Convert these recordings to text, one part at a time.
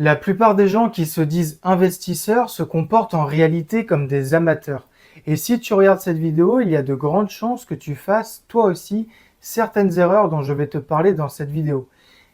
La plupart des gens qui se disent investisseurs se comportent en réalité comme des amateurs. Et si tu regardes cette vidéo, il y a de grandes chances que tu fasses toi aussi certaines erreurs dont je vais te parler dans cette vidéo.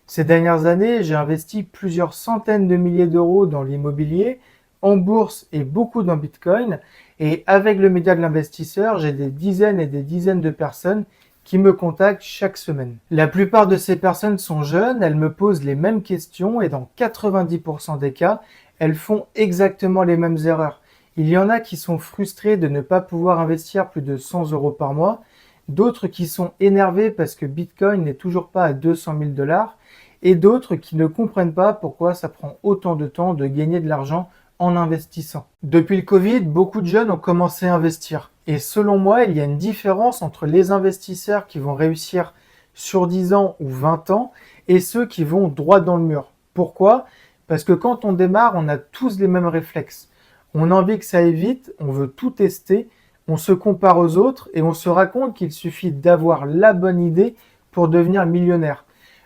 Ces dernières années, j'ai investi plusieurs centaines de milliers d'euros dans l'immobilier, en bourse et beaucoup dans Bitcoin. Et avec le média de l'investisseur, j'ai des dizaines et des dizaines de personnes qui me contactent chaque semaine. La plupart de ces personnes sont jeunes, elles me posent les mêmes questions et dans 90% des cas, elles font exactement les mêmes erreurs. Il y en a qui sont frustrés de ne pas pouvoir investir plus de 100 euros par mois, d'autres qui sont énervés parce que Bitcoin n'est toujours pas à 200 000 dollars, et d'autres qui ne comprennent pas pourquoi ça prend autant de temps de gagner de l'argent en investissant. Depuis le Covid, beaucoup de jeunes ont commencé à investir. Et selon moi, il y a une différence entre les investisseurs qui vont réussir sur 10 ans ou 20 ans et ceux qui vont droit dans le mur. Pourquoi? Parce que quand on démarre, on a tous les mêmes réflexes. On a envie que ça aille vite, on veut tout tester, on se compare aux autres et on se raconte qu'il suffit d'avoir la bonne idée pour devenir millionnaire.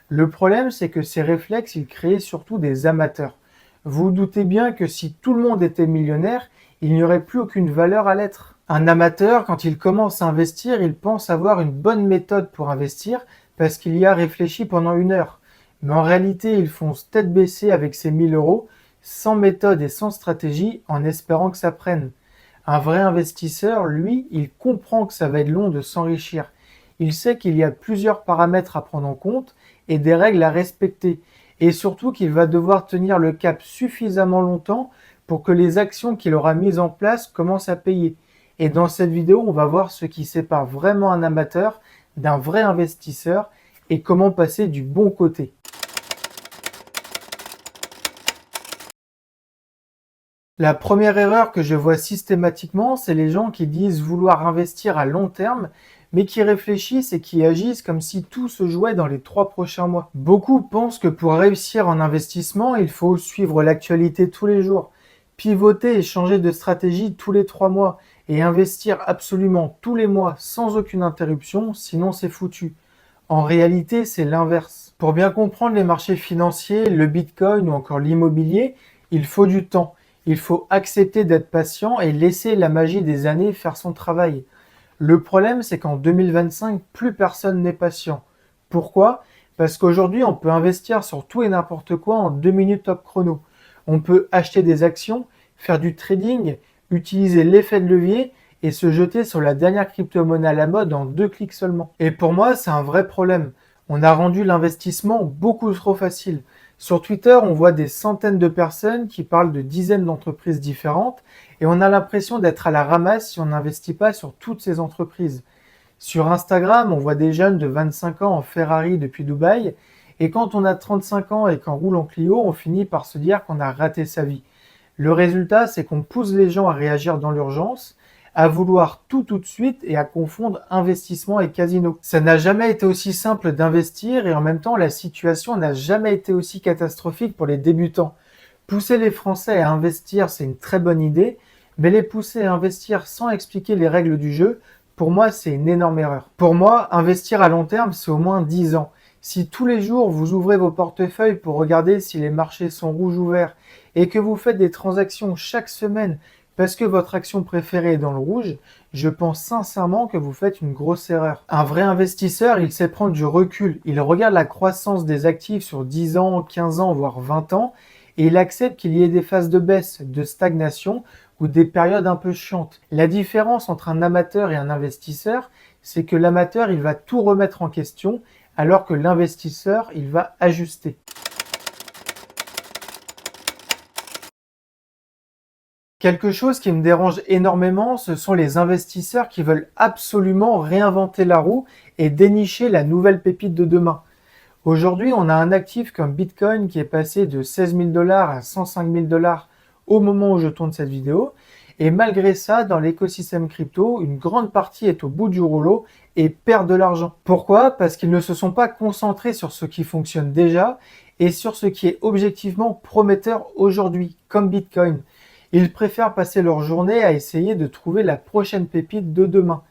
Le problème, c'est que ces réflexes, ils créent surtout des amateurs. Vous vous doutez bien que si tout le monde était millionnaire, il n'y aurait plus aucune valeur à l'être. Un amateur, quand il commence à investir, il pense avoir une bonne méthode pour investir parce qu'il y a réfléchi pendant 1 heure. Mais en réalité, il fonce tête baissée avec ses 1000 euros, sans méthode et sans stratégie, en espérant que ça prenne. Un vrai investisseur, lui, il comprend que ça va être long de s'enrichir. Il sait qu'il y a plusieurs paramètres à prendre en compte et des règles à respecter. Et surtout qu'il va devoir tenir le cap suffisamment longtemps pour que les actions qu'il aura mises en place commencent à payer. Et dans cette vidéo, on va voir ce qui sépare vraiment un amateur d'un vrai investisseur et comment passer du bon côté. La première erreur que je vois systématiquement, c'est les gens qui disent vouloir investir à long terme, mais qui réfléchissent et qui agissent comme si tout se jouait dans les 3 prochains mois. Beaucoup pensent que pour réussir en investissement, il faut suivre l'actualité tous les jours, pivoter et changer de stratégie tous les 3 mois, et investir absolument tous les mois sans aucune interruption, sinon c'est foutu. En réalité, c'est l'inverse. Pour bien comprendre les marchés financiers, le Bitcoin ou encore l'immobilier, il faut du temps. Il faut accepter d'être patient et laisser la magie des années faire son travail. Le problème, c'est qu'en 2025, plus personne n'est patient. Pourquoi? Parce qu'aujourd'hui, on peut investir sur tout et n'importe quoi en 2 minutes top chrono. On peut acheter des actions, faire du trading, utiliser l'effet de levier et se jeter sur la dernière crypto-monnaie à la mode en 2 clics seulement. Et pour moi, c'est un vrai problème. On a rendu l'investissement beaucoup trop facile. Sur Twitter, on voit des centaines de personnes qui parlent de dizaines d'entreprises différentes et on a l'impression d'être à la ramasse si on n'investit pas sur toutes ces entreprises. Sur Instagram, on voit des jeunes de 25 ans en Ferrari depuis Dubaï et quand on a 35 ans et qu'on roule en Clio, on finit par se dire qu'on a raté sa vie. Le résultat, c'est qu'on pousse les gens à réagir dans l'urgence, à vouloir tout de suite et à confondre investissement et casino. Ça n'a jamais été aussi simple d'investir et en même temps, la situation n'a jamais été aussi catastrophique pour les débutants. Pousser les Français à investir, c'est une très bonne idée, mais les pousser à investir sans expliquer les règles du jeu, pour moi, c'est une énorme erreur. Pour moi, investir à long terme, c'est au moins 10 ans. Si tous les jours, vous ouvrez vos portefeuilles pour regarder si les marchés sont rouges ou verts et que vous faites des transactions chaque semaine parce que votre action préférée est dans le rouge, je pense sincèrement que vous faites une grosse erreur. Un vrai investisseur, il sait prendre du recul. Il regarde la croissance des actifs sur 10 ans, 15 ans, voire 20 ans, et il accepte qu'il y ait des phases de baisse, de stagnation ou des périodes un peu chiantes. La différence entre un amateur et un investisseur, c'est que l'amateur, il va tout remettre en question, alors que l'investisseur, il va ajuster. Quelque chose qui me dérange énormément, ce sont les investisseurs qui veulent absolument réinventer la roue et dénicher la nouvelle pépite de demain. Aujourd'hui, on a un actif comme Bitcoin qui est passé de 16 000 dollars à 105 000 dollars au moment où je tourne cette vidéo. Et malgré ça, dans l'écosystème crypto, une grande partie est au bout du rouleau et perd de l'argent. Pourquoi? Parce qu'ils ne se sont pas concentrés sur ce qui fonctionne déjà et sur ce qui est objectivement prometteur aujourd'hui, comme Bitcoin. Ils préfèrent passer leur journée à essayer de trouver la prochaine pépite de demain.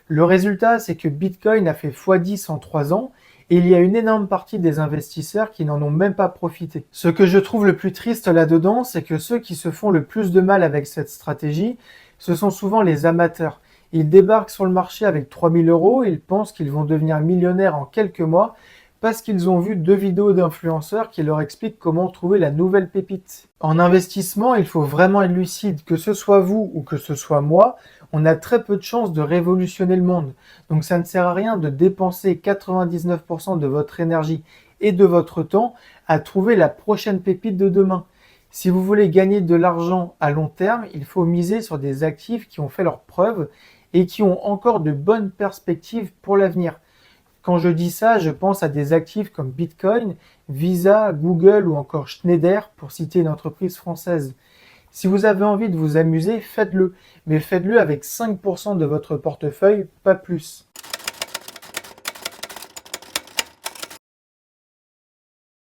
Le résultat, c'est que Bitcoin a fait x10 en 3 ans Et il y a une énorme partie des investisseurs qui n'en ont même pas profité. Ce que je trouve le plus triste là-dedans, c'est que ceux qui se font le plus de mal avec cette stratégie, ce sont souvent les amateurs. Ils débarquent sur le marché avec 3000 euros, ils pensent qu'ils vont devenir millionnaires en quelques mois parce qu'ils ont vu 2 vidéos d'influenceurs qui leur expliquent comment trouver la nouvelle pépite. En investissement, il faut vraiment être lucide, que ce soit vous ou que ce soit moi, on a très peu de chances de révolutionner le monde. Donc ça ne sert à rien de dépenser 99% de votre énergie et de votre temps à trouver la prochaine pépite de demain. Si vous voulez gagner de l'argent à long terme, il faut miser sur des actifs qui ont fait leurs preuves et qui ont encore de bonnes perspectives pour l'avenir. Quand je dis ça, je pense à des actifs comme Bitcoin, Visa, Google ou encore Schneider, pour citer une entreprise française. Si vous avez envie de vous amuser, faites-le, mais faites-le avec 5% de votre portefeuille, pas plus.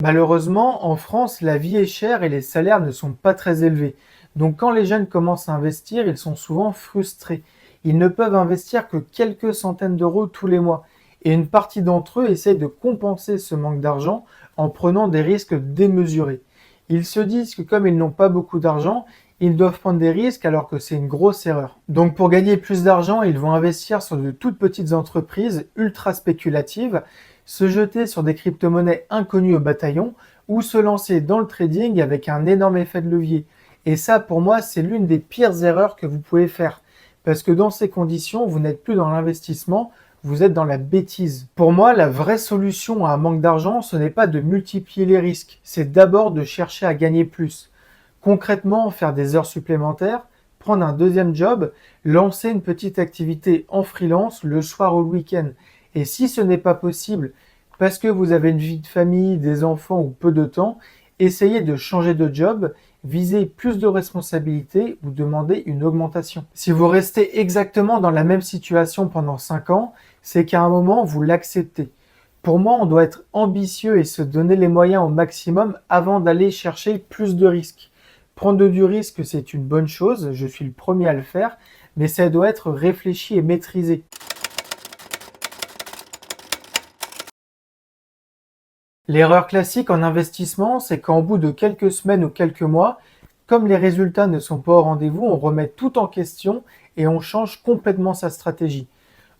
Malheureusement, en France, la vie est chère et les salaires ne sont pas très élevés. Donc quand les jeunes commencent à investir, ils sont souvent frustrés. Ils ne peuvent investir que quelques centaines d'euros tous les mois. Et une partie d'entre eux essaie de compenser ce manque d'argent en prenant des risques démesurés. Ils se disent que comme ils n'ont pas beaucoup d'argent, ils doivent prendre des risques alors que c'est une grosse erreur. Donc pour gagner plus d'argent, ils vont investir sur de toutes petites entreprises ultra spéculatives, se jeter sur des crypto-monnaies inconnues au bataillon ou se lancer dans le trading avec un énorme effet de levier. Et ça, pour moi, c'est l'une des pires erreurs que vous pouvez faire. Parce que dans ces conditions, vous n'êtes plus dans l'investissement, vous êtes dans la bêtise. Pour moi, la vraie solution à un manque d'argent, ce n'est pas de multiplier les risques, c'est d'abord de chercher à gagner plus. Concrètement, faire des heures supplémentaires, prendre un deuxième job, lancer une petite activité en freelance le soir ou le week-end. Et si ce n'est pas possible, parce que vous avez une vie de famille, des enfants ou peu de temps, essayez de changer de job, visez plus de responsabilités ou demandez une augmentation. Si vous restez exactement dans la même situation pendant 5 ans, c'est qu'à un moment, vous l'acceptez. Pour moi, on doit être ambitieux et se donner les moyens au maximum avant d'aller chercher plus de risques. Prendre du risque, c'est une bonne chose, je suis le premier à le faire, mais ça doit être réfléchi et maîtrisé. L'erreur classique en investissement, c'est qu'en bout de quelques semaines ou quelques mois, comme les résultats ne sont pas au rendez-vous, on remet tout en question et on change complètement sa stratégie.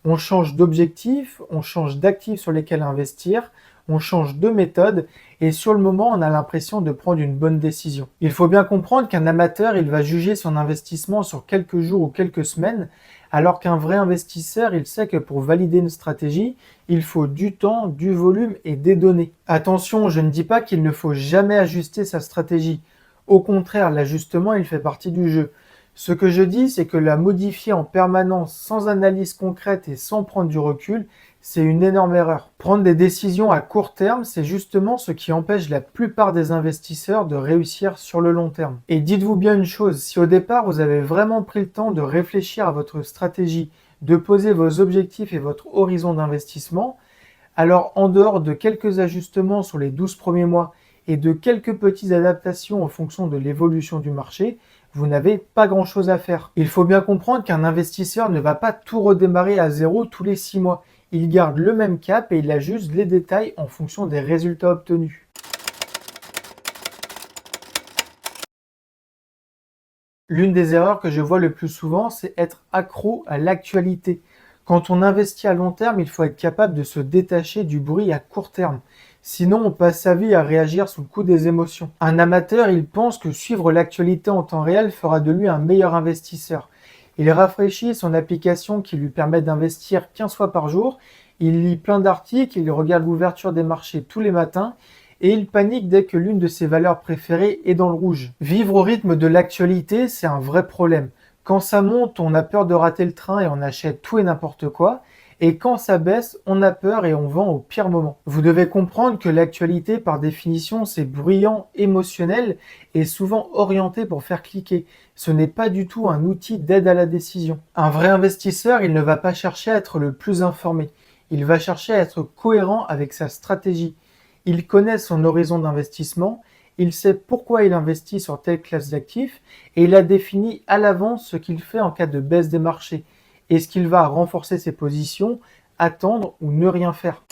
On change d'objectif, on change d'actifs sur lesquels investir, on change de méthode et sur le moment, on a l'impression de prendre une bonne décision. Il faut bien comprendre qu'un amateur, il va juger son investissement sur quelques jours ou quelques semaines, alors qu'un vrai investisseur, il sait que pour valider une stratégie, il faut du temps, du volume et des données. Attention, je ne dis pas qu'il ne faut jamais ajuster sa stratégie. Au contraire, l'ajustement, il fait partie du jeu. Ce que je dis, c'est que la modifier en permanence sans analyse concrète et sans prendre du recul, c'est une énorme erreur. Prendre des décisions à court terme, c'est justement ce qui empêche la plupart des investisseurs de réussir sur le long terme. Et dites-vous bien une chose, si au départ vous avez vraiment pris le temps de réfléchir à votre stratégie, de poser vos objectifs et votre horizon d'investissement, alors en dehors de quelques ajustements sur les 12 premiers mois et de quelques petites adaptations en fonction de l'évolution du marché, vous n'avez pas grand-chose à faire. Il faut bien comprendre qu'un investisseur ne va pas tout redémarrer à zéro tous les 6 mois. Il garde le même cap et il ajuste les détails en fonction des résultats obtenus. L'une des erreurs que je vois le plus souvent, c'est être accro à l'actualité. Quand on investit à long terme, il faut être capable de se détacher du bruit à court terme. Sinon, on passe sa vie à réagir sous le coup des émotions. Un amateur, il pense que suivre l'actualité en temps réel fera de lui un meilleur investisseur. Il rafraîchit son application qui lui permet d'investir 15 fois par jour, il lit plein d'articles, il regarde l'ouverture des marchés tous les matins, et il panique dès que l'une de ses valeurs préférées est dans le rouge. Vivre au rythme de l'actualité, c'est un vrai problème. Quand ça monte, on a peur de rater le train et on achète tout et n'importe quoi. Et quand ça baisse, on a peur et on vend au pire moment. Vous devez comprendre que l'actualité, par définition, c'est bruyant, émotionnel et souvent orienté pour faire cliquer. Ce n'est pas du tout un outil d'aide à la décision. Un vrai investisseur, il ne va pas chercher à être le plus informé. Il va chercher à être cohérent avec sa stratégie. Il connaît son horizon d'investissement, il sait pourquoi il investit sur telle classe d'actifs et il a défini à l'avance ce qu'il fait en cas de baisse des marchés. Est-ce qu'il va renforcer ses positions, attendre ou ne rien faire?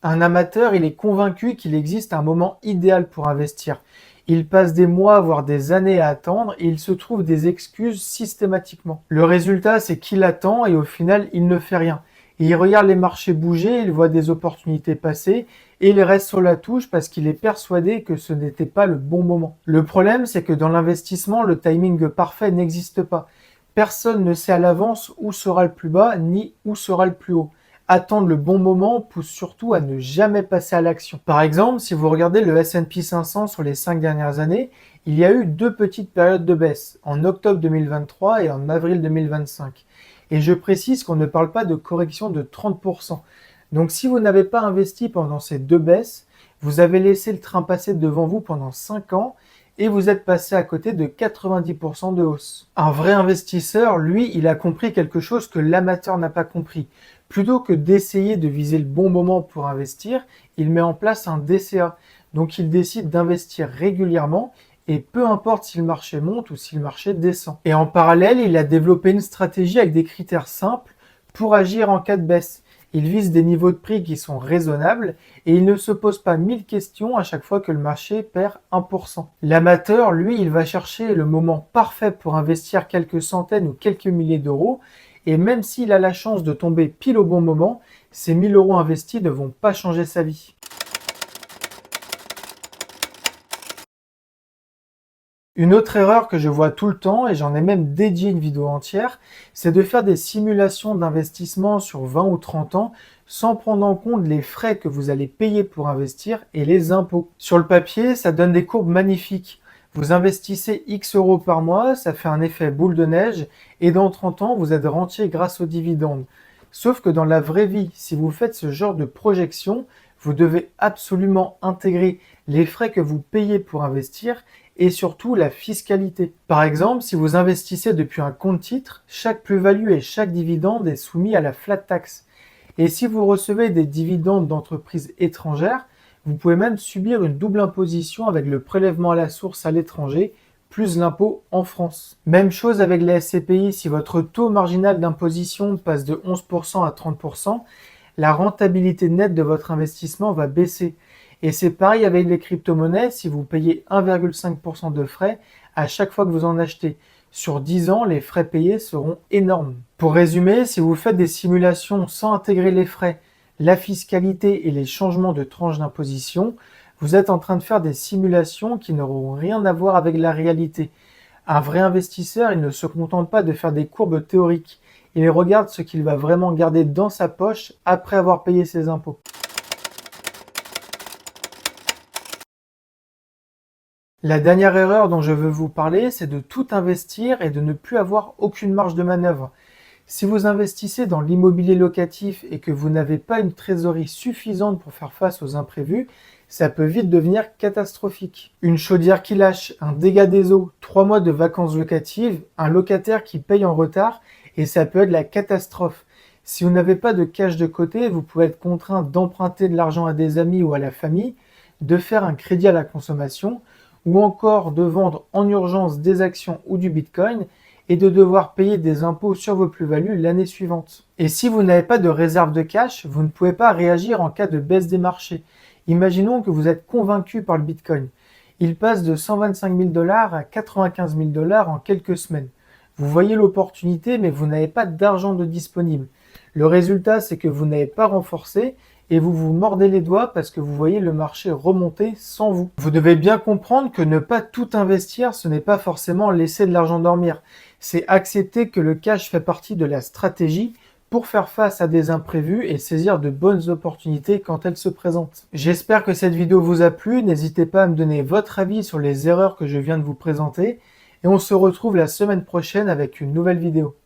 Un amateur, il est convaincu qu'il existe un moment idéal pour investir. Il passe des mois, voire des années à attendre et il se trouve des excuses systématiquement. Le résultat, c'est qu'il attend et au final, il ne fait rien. Et il regarde les marchés bouger, il voit des opportunités passer et il reste sur la touche parce qu'il est persuadé que ce n'était pas le bon moment. Le problème, c'est que dans l'investissement, le timing parfait n'existe pas. Personne ne sait à l'avance où sera le plus bas ni où sera le plus haut. Attendre le bon moment pousse surtout à ne jamais passer à l'action. Par exemple, si vous regardez le S&P 500 sur les 5 dernières années, il y a eu deux petites périodes de baisse, en octobre 2023 et en avril 2025. Et je précise qu'on ne parle pas de correction de 30%. Donc si vous n'avez pas investi pendant ces deux baisses, vous avez laissé le train passer devant vous pendant 5 ans et vous êtes passé à côté de 90% de hausse. Un vrai investisseur, lui, il a compris quelque chose que l'amateur n'a pas compris. Plutôt que d'essayer de viser le bon moment pour investir, il met en place un DCA. Donc il décide d'investir régulièrement et peu importe si le marché monte ou si le marché descend. Et en parallèle, il a développé une stratégie avec des critères simples pour agir en cas de baisse. Il vise des niveaux de prix qui sont raisonnables et il ne se pose pas 1000 questions à chaque fois que le marché perd 1%. L'amateur, lui, il va chercher le moment parfait pour investir quelques centaines ou quelques milliers d'euros et même s'il a la chance de tomber pile au bon moment, ces 1000 euros investis ne vont pas changer sa vie. Une autre erreur que je vois tout le temps, et j'en ai même dédié une vidéo entière, c'est de faire des simulations d'investissement sur 20 ou 30 ans sans prendre en compte les frais que vous allez payer pour investir et les impôts. Sur le papier, ça donne des courbes magnifiques. Vous investissez X euros par mois, ça fait un effet boule de neige, et dans 30 ans, vous êtes rentier grâce aux dividendes. Sauf que dans la vraie vie, si vous faites ce genre de projection, vous devez absolument intégrer les frais que vous payez pour investir et surtout la fiscalité. Par exemple, si vous investissez depuis un compte titre, chaque plus-value et chaque dividende est soumis à la flat tax. Et si vous recevez des dividendes d'entreprises étrangères, vous pouvez même subir une double imposition avec le prélèvement à la source à l'étranger plus l'impôt en France. Même chose avec les SCPI, si votre taux marginal d'imposition passe de 11% à 30%, la rentabilité nette de votre investissement va baisser. Et c'est pareil avec les crypto-monnaies, si vous payez 1,5% de frais à chaque fois que vous en achetez. Sur 10 ans, les frais payés seront énormes. Pour résumer, si vous faites des simulations sans intégrer les frais, la fiscalité et les changements de tranche d'imposition, vous êtes en train de faire des simulations qui n'auront rien à voir avec la réalité. Un vrai investisseur, il ne se contente pas de faire des courbes théoriques. Il regarde ce qu'il va vraiment garder dans sa poche après avoir payé ses impôts. La dernière erreur dont je veux vous parler, c'est de tout investir et de ne plus avoir aucune marge de manœuvre. Si vous investissez dans l'immobilier locatif et que vous n'avez pas une trésorerie suffisante pour faire face aux imprévus, ça peut vite devenir catastrophique. Une chaudière qui lâche, un dégât des eaux, 3 mois de vacances locatives, un locataire qui paye en retard et ça peut être la catastrophe. Si vous n'avez pas de cash de côté, vous pouvez être contraint d'emprunter de l'argent à des amis ou à la famille, de faire un crédit à la consommation ou encore de vendre en urgence des actions ou du Bitcoin et de devoir payer des impôts sur vos plus-values l'année suivante. Et si vous n'avez pas de réserve de cash, vous ne pouvez pas réagir en cas de baisse des marchés. Imaginons que vous êtes convaincu par le Bitcoin. Il passe de 125 000 $ à 95 000 $ en quelques semaines. Vous voyez l'opportunité, mais vous n'avez pas d'argent de disponible. Le résultat, c'est que vous n'avez pas renforcé et vous vous mordez les doigts parce que vous voyez le marché remonter sans vous. Vous devez bien comprendre que ne pas tout investir, ce n'est pas forcément laisser de l'argent dormir. C'est accepter que le cash fait partie de la stratégie pour faire face à des imprévus et saisir de bonnes opportunités quand elles se présentent. J'espère que cette vidéo vous a plu. N'hésitez pas à me donner votre avis sur les erreurs que je viens de vous présenter. Et on se retrouve la semaine prochaine avec une nouvelle vidéo.